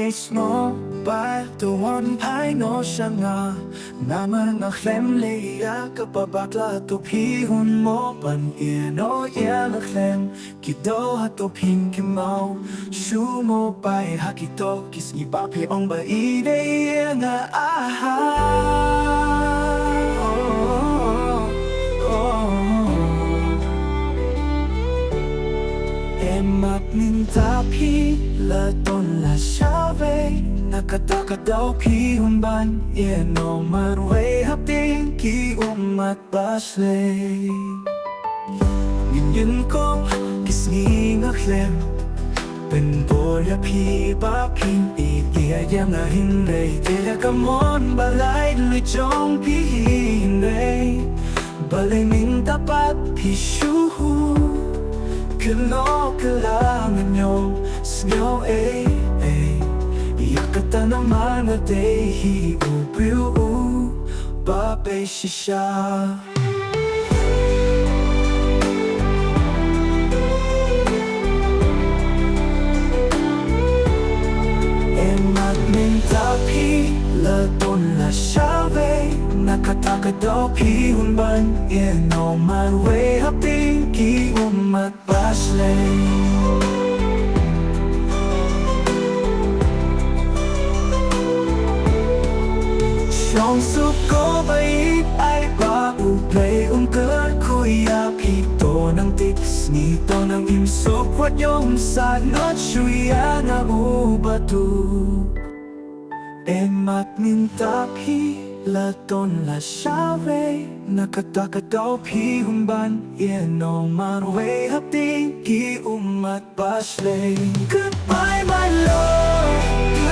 KHLEM PYNBOR IA PHI Kapabakla to pihun mo pan no yellow clem kido hato pin kimau sumo pai hakito kis ibape ong ba ide nga aha emak minta pi la ton la chave nakataka daw pihun ban no marway hapting ki umat basle Yun ko kisni nga klem Pynbor ia phi ba phin ia yang a hin rei Tera kamon balay lui chong pi hin rei Balay min tapat pi shu Kano kalangan nyong snyo Yakata naman at hi upiu Babay shisha Tapi la ton la chave nakataka daw pihun ban no marway hapting ki umat basle Chong suko bait ay ba uplay ungkat kuya pito ng tips nito ng imsok wat yung sanot shuya na ubatu Emat minta pi la ton la chave nakataka daw pihun ban no marway hapting ki umat basle Goodbye my love